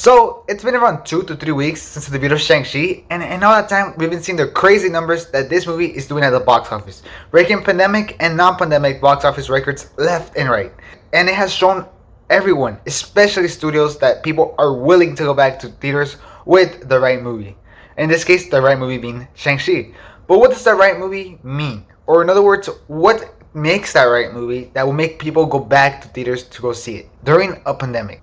So it's been around 2 to 3 weeks since the debut of Shang Chi, and in all that time we've been seeing the crazy numbers that this movie is doing at the box office, breaking pandemic and non-pandemic box office records left and right. And it has shown everyone, especially studios, that people are willing to go back to theaters with the right movie. In this case, the right movie being Shang Chi. But what does the right movie mean? Or in other words, what makes that right movie that will make people go back to theaters to go see it during a pandemic?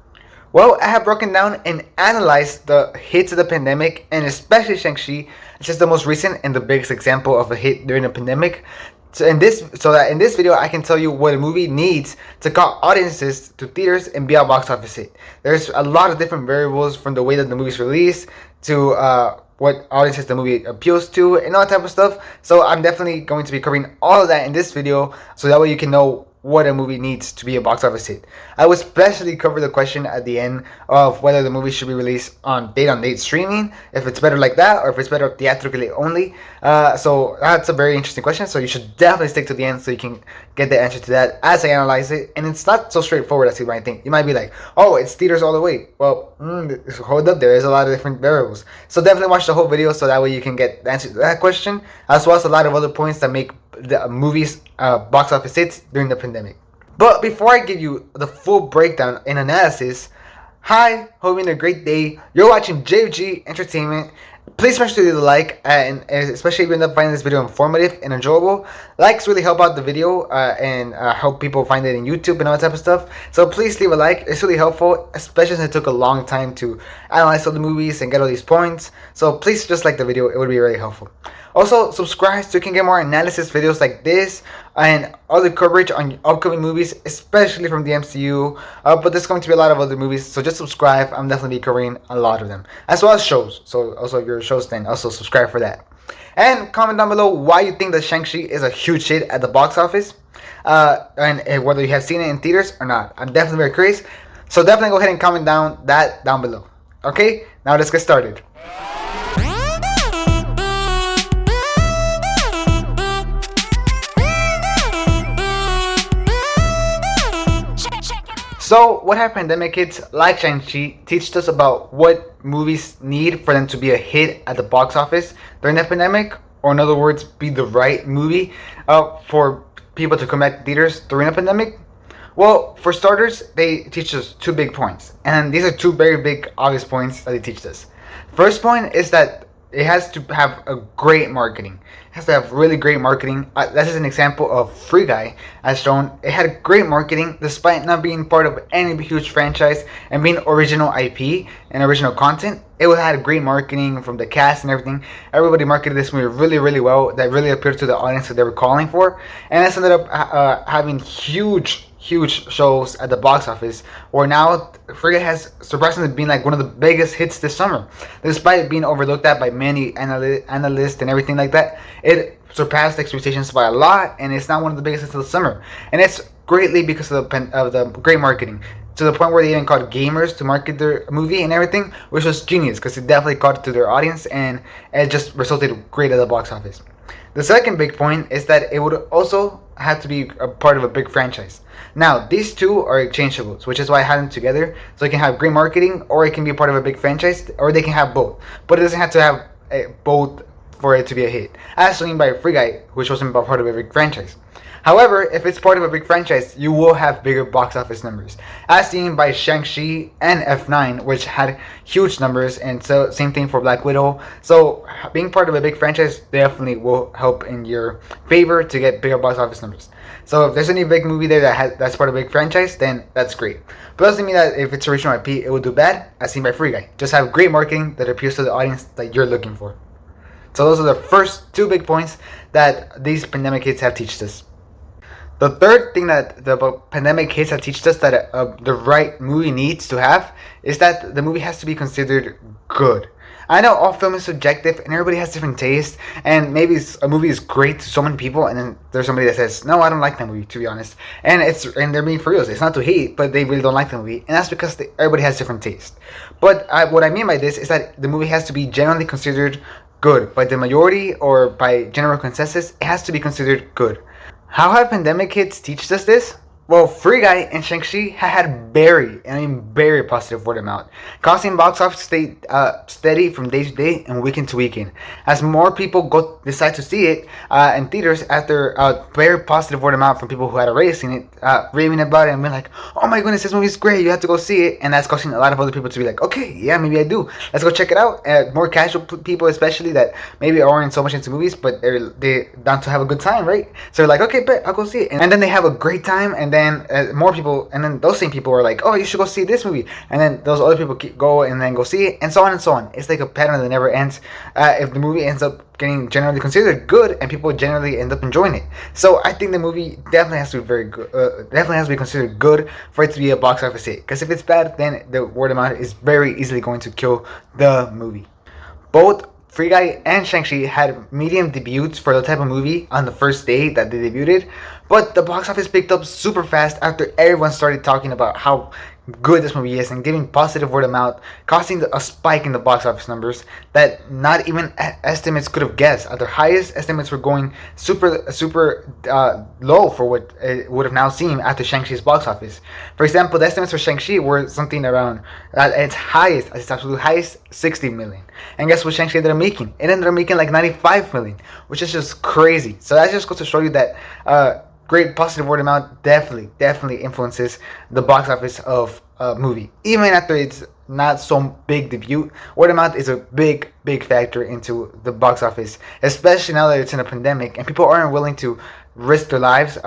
Well, I have broken down and analyzed the hits of the pandemic, and especially Shang-Chi, which is the most recent and the biggest example of a hit during the pandemic. So that in this video, I can tell you what a movie needs to call audiences to theaters and be a box office hit. There's a lot of different variables, from the way that the movie's released to what audiences the movie appeals to and all that type of stuff. So I'm definitely going to be covering all of that in this video, so that way you can know what a movie needs to be a box office hit. I will especially cover the question at the end of whether the movie should be released on date streaming, if it's better like that, or if it's better theatrically only. So that's a very interesting question, so you should definitely stick to the end so you can get the answer to that as I analyze it. And it's not so straightforward as you might think. You might be like, oh, it's theaters all the way. Well, hold up, there is a lot of different variables. So definitely watch the whole video so that way you can get the answer to that question, as well as a lot of other points that make the movie's box office hits during the pandemic. But before I give you the full breakdown and analysis, hi, hope you're having a great day. You're watching JFG Entertainment. Please make sure to leave a like, and especially if you end up finding this video informative and enjoyable. Likes really help out the video and help people find it in YouTube and all that type of stuff. So please leave a like. It's really helpful, especially since it took a long time to analyze all the movies and get all these points. So please just like the video. It would be really helpful. Also, subscribe so you can get more analysis videos like this and other coverage on upcoming movies, especially from the MCU. But there's going to be a lot of other movies, so just subscribe. I'm definitely be covering a lot of them, as well as shows. So also, if you're a show fan, also subscribe for that. And comment down below why you think that Shang-Chi is a huge hit at the box office, and whether you have seen it in theaters or not. I'm definitely very curious. So definitely go ahead and comment down below. Okay, now let's get started. So, what have pandemic hits like Shang-Chi teached us about what movies need for them to be a hit at the box office during the pandemic? Or in other words, be the right movie for people to come back to theaters during a pandemic? Well, for starters, they teach us two big points. And these are two very big, obvious points that they teach us. First point is that it has to have a great marketing. It has to have really great marketing. That is an example of Free Guy, as shown. It had great marketing despite not being part of any huge franchise and being original IP and original content. It had great marketing from the cast and everything. Everybody marketed this movie really, really well. That really appealed to the audience that they were calling for. And this ended up having huge shows at the box office, where now Free Guy has surprisingly been like one of the biggest hits this summer. Despite it being overlooked at by many analysts and everything like that, it surpassed expectations by a lot, and it's now one of the biggest hits of the summer. And it's greatly because of the great marketing, to the point where they even called gamers to market their movie and everything, which was genius because it definitely caught to their audience, and it just resulted great at the box office. The second big point is that it would also have to be a part of a big franchise. Now, these two are exchangeables, which is why I had them together, so it can have great marketing, or it can be part of a big franchise, or they can have both. But it doesn't have to have both for it to be a hit, as seen by Free Guy, which wasn't part of a big franchise. However, if it's part of a big franchise, you will have bigger box office numbers, as seen by Shang-Chi and F9, which had huge numbers, and so same thing for Black Widow. So being part of a big franchise definitely will help in your favor to get bigger box office numbers. So if there's any big movie there that's part of a big franchise, then that's great. But it doesn't mean that if it's original IP, it will do bad, as seen by Free Guy. Just have great marketing that appeals to the audience that you're looking for. So those are the first two big points that these pandemic hits have taught us. The third thing that the pandemic hits have taught us that the right movie needs to have is that the movie has to be considered good. I know all film is subjective and everybody has different tastes, and maybe a movie is great to so many people, and then there's somebody that says, no, I don't like that movie, to be honest. And they're being for real. It's not to hate, but they really don't like the movie, and that's because everybody has different taste. But what I mean by this is that the movie has to be generally considered good by the majority, or by general consensus. It has to be considered good. How have pandemic hits teached us this? Well, Free Guy and Shang-Chi had very positive word of mouth, causing box office to stay steady from day to day and weekend to weekend. As more people decide to see it in theaters after very positive word of mouth from people who had already seen it, raving about it and being like, "Oh my goodness, this movie's great! You have to go see it," and that's causing a lot of other people to be like, "Okay, yeah, maybe I do. Let's go check it out." More casual people, especially that maybe aren't so much into movies, but they're down to have a good time, right? So they're like, "Okay, bet I'll go see it," and then they have a great time, and then more people, and then those same people are like, "Oh, you should go see this movie," and then those other people go and then go see it, and so on and so on. It's like a pattern that never ends. If the movie ends up getting generally considered good, and people generally end up enjoying it, so I think the movie definitely has to be very good. Definitely has to be considered good for it to be a box office hit. Because if it's bad, then the word of mouth is very easily going to kill the movie. Both Free Guy and Shang-Chi had medium debuts for the type of movie on the first day that they debuted, but the box office picked up super fast after everyone started talking about how good this movie is and giving positive word of mouth, causing a spike in the box office numbers that not even estimates could have guessed. Their highest estimates were going super low for what it would have now seemed after Shang-Chi's box office. For example, the estimates for Shang-Chi were something around at its absolute highest, 60 million. And guess what Shang-Chi ended up making? It ended up making like 95 million, which is just crazy. So that just goes to show you that great positive word of mouth definitely influences the box office of a movie. Even after it's not so big debut, word of mouth is a big factor into the box office, especially now that it's in a pandemic and people aren't willing to risk their lives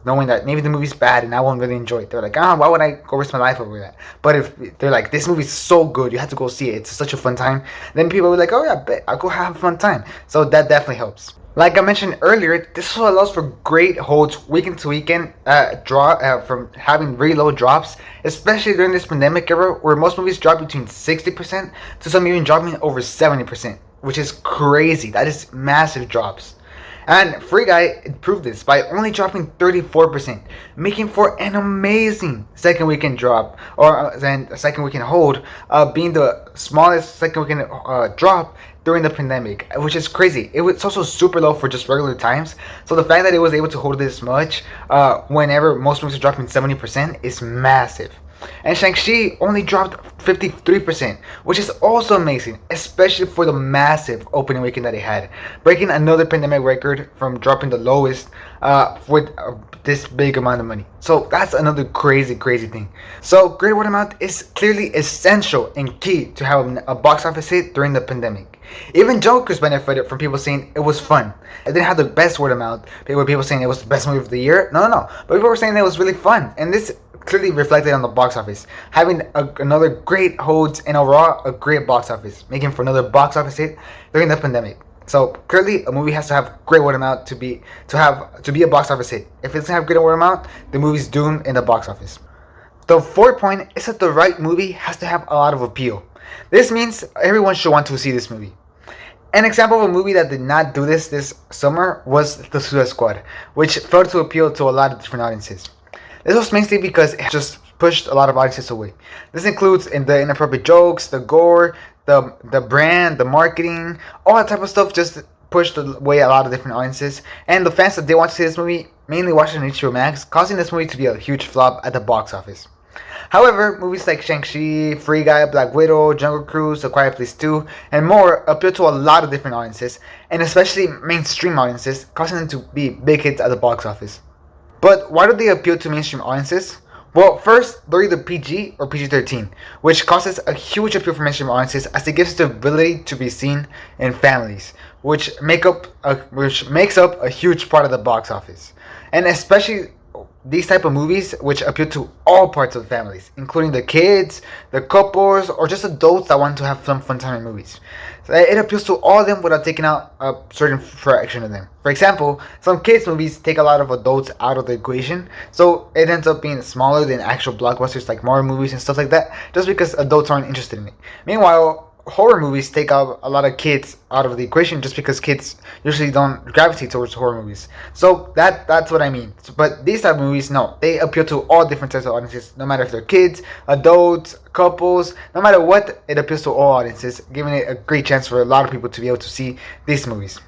knowing that maybe the movie's bad and I won't really enjoy it. They're like, why would I go risk my life over that? But if they're like, this movie's so good, you have to go see it, it's such a fun time, then people will be like, oh yeah, bet I'll go have a fun time. So that definitely helps. Like I mentioned earlier, this also allows for great holds weekend to weekend from having really low drops, especially during this pandemic era where most movies drop between 60% to some even dropping over 70%, which is crazy. That is massive drops. And Free Guy proved this by only dropping 34%, making for an amazing second weekend drop, or then a second weekend hold, being the smallest second weekend drop during the pandemic, which is crazy. It was also super low for just regular times. So the fact that it was able to hold this much whenever most movies are dropping 70% is massive. And Shang-Chi only dropped 53%, which is also amazing, especially for the massive opening weekend that it had, breaking another pandemic record from dropping the lowest with this big amount of money. So that's another crazy thing. So great word of mouth is clearly essential and key to have a box office hit during the pandemic. Even Joker's benefited from people saying it was fun. It didn't have the best word of mouth. People saying it was the best movie of the year. No. But people were saying it was really fun. And this clearly reflected on the box office, having another great holds and overall a great box office, making for another box office hit during the pandemic. So clearly, a movie has to have great word of mouth to be a box office hit. If it doesn't have great word of mouth, the movie's doomed in the box office. The fourth point is that the right movie has to have a lot of appeal. This means everyone should want to see this movie. An example of a movie that did not do this summer was The Suicide Squad, which failed to appeal to a lot of different audiences. This was mainly because it just pushed a lot of audiences away. This includes in the inappropriate jokes, the gore, the brand, the marketing, all that type of stuff just pushed away a lot of different audiences. And the fans that did want to see this movie mainly watched it on HBO Max, causing this movie to be a huge flop at the box office. However, movies like Shang-Chi, Free Guy, Black Widow, Jungle Cruise, A Quiet Place 2, and more appeal to a lot of different audiences, and especially mainstream audiences, causing them to be big hits at the box office. But why do they appeal to mainstream audiences? Well, first, they're either PG or PG-13, which causes a huge appeal for mainstream audiences as it gives the ability to be seen in families, which makes up a huge part of the box office. And especially these type of movies which appeal to all parts of families, including the kids, the couples, or just adults that want to have some fun time in movies. So it appeals to all of them without taking out a certain fraction of them. For example, some kids movies take a lot of adults out of the equation, so it ends up being smaller than actual blockbusters like Marvel movies and stuff like that, just because adults aren't interested in it. Meanwhile, horror movies take out a lot of kids out of the equation just because kids usually don't gravitate towards horror movies. So that's what I mean. But these type of movies, no, they appeal to all different types of audiences, no matter if they're kids, adults, couples, no matter what, it appeals to all audiences, giving it a great chance for a lot of people to be able to see these movies.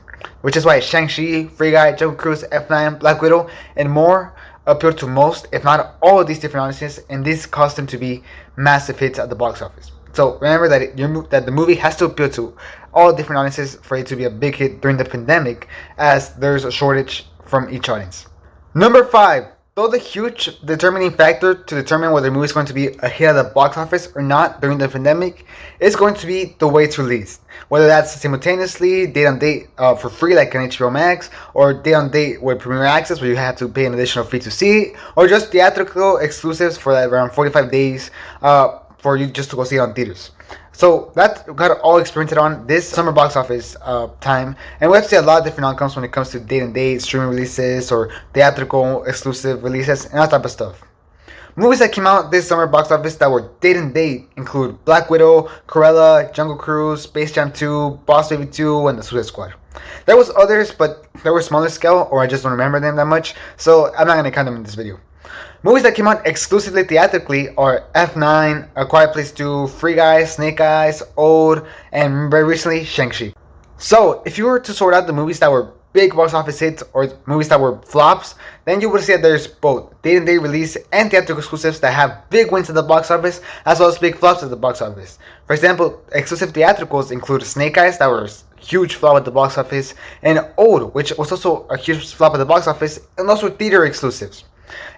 Which is why Shang-Chi, Free Guy, Jungle Cruise, F9, Black Widow, and more appealed to most, if not all, of these different audiences, and this caused them to be massive hits at the box office. So remember that that the movie has to appeal to all different audiences for it to be a big hit during the pandemic, as there's a shortage from each audience. Number 5. Though the huge determining factor to determine whether a movie is going to be a hit at the box office or not during the pandemic is going to be the way it's released. Whether that's simultaneously, date on date for free like on HBO Max, or date on date with Premiere Access where you have to pay an additional fee to see it, or just theatrical exclusives for like around 45 days for you just to go see it on theaters. So that got all experimented on this summer box office time, and we have to see a lot of different outcomes when it comes to date and date, streaming releases, or theatrical exclusive releases, and that type of stuff. Movies that came out this summer box office that were date and date include Black Widow, Cruella, Jungle Cruise, Space Jam 2, Boss Baby 2, and The Suicide Squad. There was others, but they were smaller scale, or I just don't remember them that much, so I'm not going to count them in this video. Movies that came out exclusively theatrically are F9, A Quiet Place 2, Free Guy, Snake Eyes, Old, and very recently, Shang Chi. So, if you were to sort out the movies that were big box office hits or movies that were flops, then you would see that there's both day-and-day release and theatrical exclusives that have big wins at the box office, as well as big flops at the box office. For example, exclusive theatricals include Snake Eyes, that was a huge flop at the box office, and Old, which was also a huge flop at the box office, and also theater exclusives.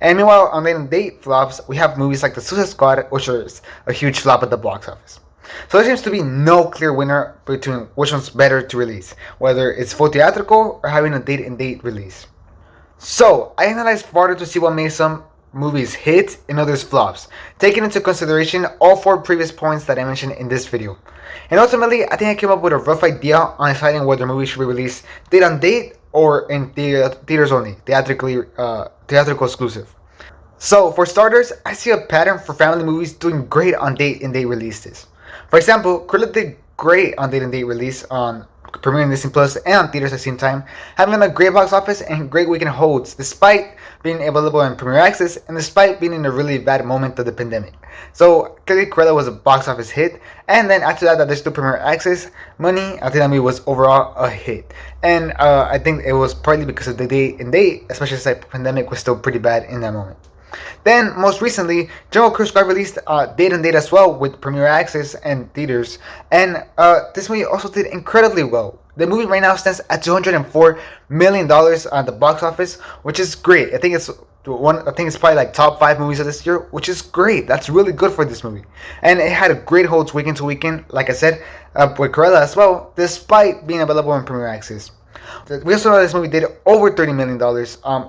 And meanwhile, on late date flops, we have movies like The Suicide Squad, which is a huge flop at the box office. So there seems to be no clear winner between which one's better to release, whether it's full theatrical or having a date release. So I analyzed further to see what made some movies hit and others flops, taking into consideration all 4 previous points that I mentioned in this video. And ultimately, I think I came up with a rough idea on deciding whether a movie should be released date on date or in theaters only, theatrical exclusive. So for starters, I see a pattern for family movies doing great on date and date releases. For example, Cruella did great on date and date release on premiering Disney Plus and on theaters at the same time, having a great box office and great weekend holds despite being available on Premiere Access and despite being in a really bad moment of the pandemic. So clearly Cruella was a box office hit, and then after that there's still Premiere Access money. I think that movie was overall a hit, and I think it was partly because of the date and date, especially since the pandemic was still pretty bad in that moment. Then, most recently, Jungle Cruise got released date and date as well with Premiere Access and theaters, and this movie also did incredibly well. The movie right now stands at $204 million at the box office, which is great. I think it's probably like top 5 movies of this year, which is great. That's really good for this movie, and it had a great holds weekend to weekend, like I said, with Cruella as well, despite being available on Premiere Access. We also know this movie did over $30 million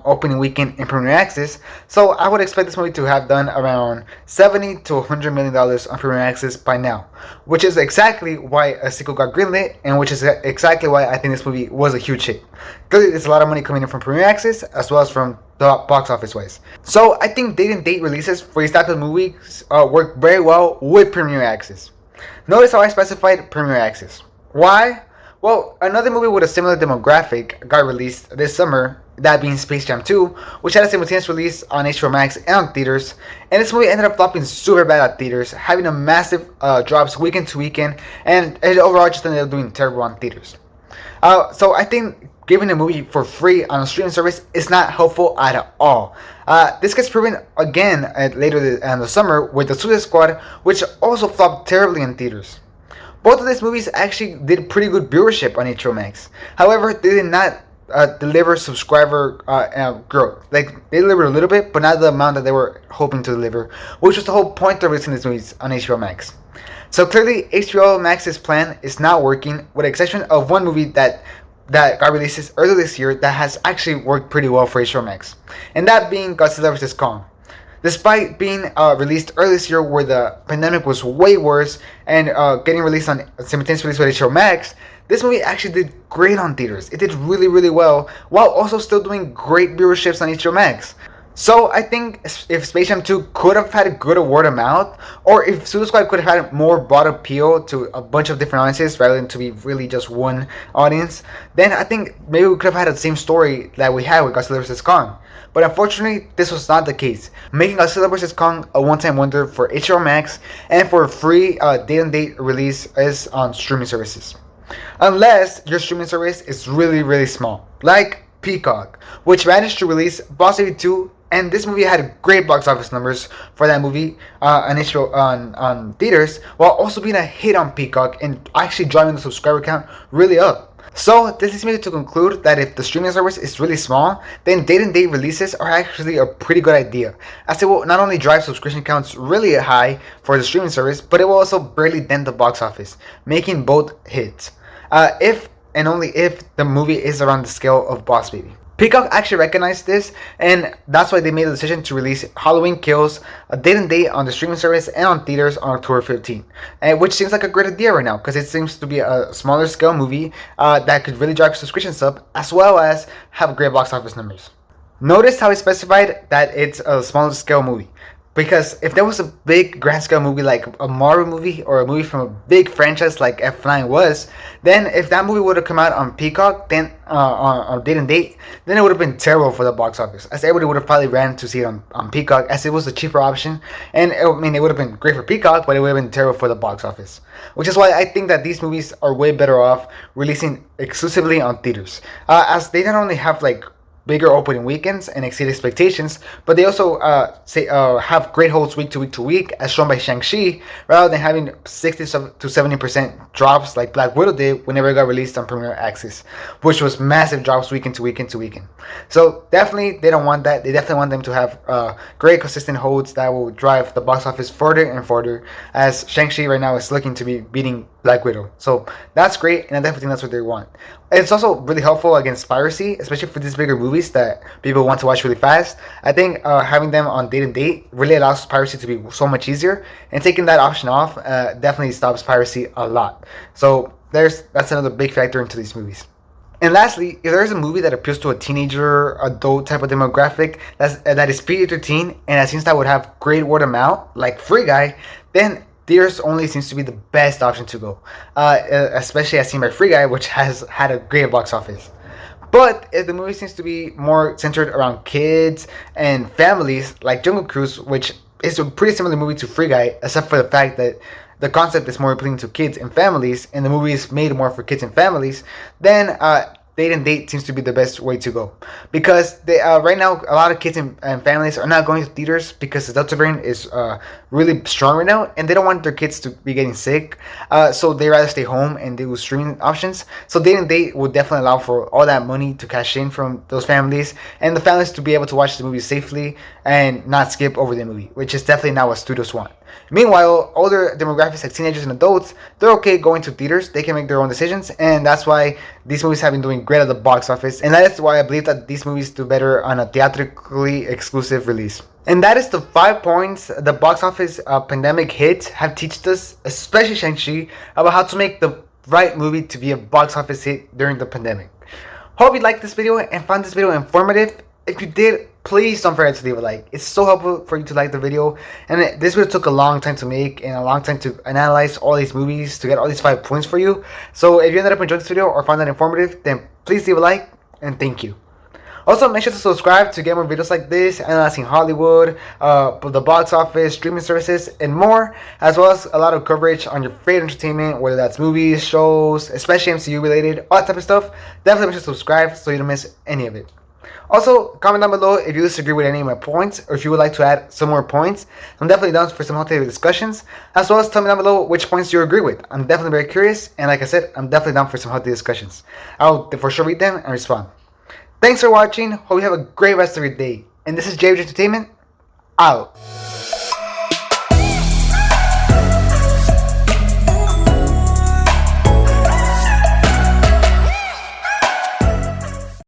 opening weekend in Premiere Access, so I would expect this movie to have done around $70 to $100 million on Premiere Access by now, which is exactly why a sequel got greenlit, and which is exactly why I think this movie was a huge hit. Clearly, there's a lot of money coming in from Premiere Access as well as from the box office wise. So I think date and date releases for these type of movies work very well with Premiere Access. Notice how I specified Premiere Access. Why? Well, another movie with a similar demographic got released this summer, that being Space Jam 2, which had a simultaneous release on HBO Max and on theaters, and this movie ended up flopping super bad at theaters, having a massive drops weekend to weekend, and it overall just ended up doing terrible on theaters. So I think giving a movie for free on a streaming service is not helpful at all. This gets proven again later in the summer with The Suicide Squad, which also flopped terribly in theaters. Both of these movies actually did pretty good viewership on HBO Max. However, they did not deliver subscriber growth. Like, they delivered a little bit, but not the amount that they were hoping to deliver, which was the whole point of releasing these movies on HBO Max. So clearly, HBO Max's plan is not working, with the exception of one movie that got released earlier this year that has actually worked pretty well for HBO Max, and that being Godzilla vs. Kong. Despite being released earlier this year where the pandemic was way worse and getting released on simultaneous release with HBO Max, this movie actually did great on theaters. It did really, really well, while also still doing great viewerships on HBO Max. So I think if Space Jam 2 could have had a good word of mouth, or if Suicide Squad could have had more broad appeal to a bunch of different audiences rather than to be really just one audience, then I think maybe we could have had the same story that we had with Godzilla vs. Kong. But unfortunately, this was not the case, making Godzilla vs. Kong a one-time wonder for HBO Max and for a free date-and-date release is on streaming services. Unless your streaming service is really, really small, like Peacock, which managed to release Boss Baby 2 and this movie had great box office numbers for that movie on HBO on theaters, while also being a hit on Peacock and actually driving the subscriber count really up. So this leads me to conclude that if the streaming service is really small, then day-to-day releases are actually a pretty good idea, as it will not only drive subscription counts really high for the streaming service, but it will also barely dent the box office, making both hits. If and only if the movie is around the scale of Boss Baby. Peacock actually recognized this, and that's why they made the decision to release Halloween Kills a day and date on the streaming service and on theaters on October 15th, which seems like a great idea right now because it seems to be a smaller scale movie that could really drive subscriptions up as well as have great box office numbers. Notice how I specified that it's a smaller scale movie. Because if there was a big grand scale movie like a Marvel movie or a movie from a big franchise like F9 was, then if that movie would have come out on Peacock, then on date and date, then it would have been terrible for the box office. As everybody would have probably ran to see it on Peacock, as it was the cheaper option. And it would have been great for Peacock, but it would have been terrible for the box office. Which is why I think that these movies are way better off releasing exclusively on theaters, as they not only have like bigger opening weekends and exceed expectations, but they also have great holds week to week to week, as shown by Shang Chi, rather than having 60 to 70% drops like Black Widow did whenever it got released on Premier Access, which was massive drops weekend to weekend to weekend. So definitely they don't want that. They definitely want them to have great consistent holds that will drive the box office further and further, as Shang Chi right now is looking to be beating Black Widow. So that's great, and I definitely think that's what they want. It's also really helpful against piracy, especially for these bigger movies that people want to watch really fast. I think having them on date and date really allows piracy to be so much easier, and taking that option off definitely stops piracy a lot. So that's another big factor into these movies. And lastly, if there's a movie that appeals to a teenager, adult type of demographic that is PG-13 and that seems that would have great word of mouth, like Free Guy, then theaters only seems to be the best option to go, especially as seen by Free Guy, which has had a great box office. But if the movie seems to be more centered around kids and families, like Jungle Cruise, which is a pretty similar movie to Free Guy, except for the fact that the concept is more appealing to kids and families, and the movie is made more for kids and families, then date and date seems to be the best way to go, because right now a lot of kids and families are not going to theaters because the Delta variant is really strong right now, and they don't want their kids to be getting sick, so they rather stay home and do streaming options. So date and date would definitely allow for all that money to cash in from those families, and the families to be able to watch the movie safely and not skip over the movie, which is definitely not what studios want. Meanwhile, older demographics like teenagers and adults, they're okay going to theaters. They can make their own decisions, and that's why these movies have been doing great at the box office, and that is why I believe that these movies do better on a theatrically exclusive release. And that is the 5 points the box office pandemic hits have taught us, especially Shang-Chi, about how to make the right movie to be a box office hit during the pandemic. Hope you liked this video and found this video informative. If you did, please don't forget to leave a like. It's so helpful for you to like the video, and this video took a long time to make and a long time to analyze all these movies to get all these 5 points for you. So if you ended up enjoying this video or found that informative, then please leave a like, and thank you. Also, make sure to subscribe to get more videos like this, analyzing Hollywood, the box office, streaming services, and more, as well as a lot of coverage on your favorite entertainment, whether that's movies, shows, especially MCU related, all that type of stuff. Definitely make sure to subscribe so you don't miss any of it. Also, comment down below if you disagree with any of my points, or if you would like to add some more points. I'm definitely down for some healthy discussions, as well as tell me down below which points you agree with. I'm definitely very curious, and like I said, I'm definitely down for some healthy discussions. I'll for sure read them and respond. Thanks for watching. Hope you have a great rest of your day. And this is JFG Entertainment, out.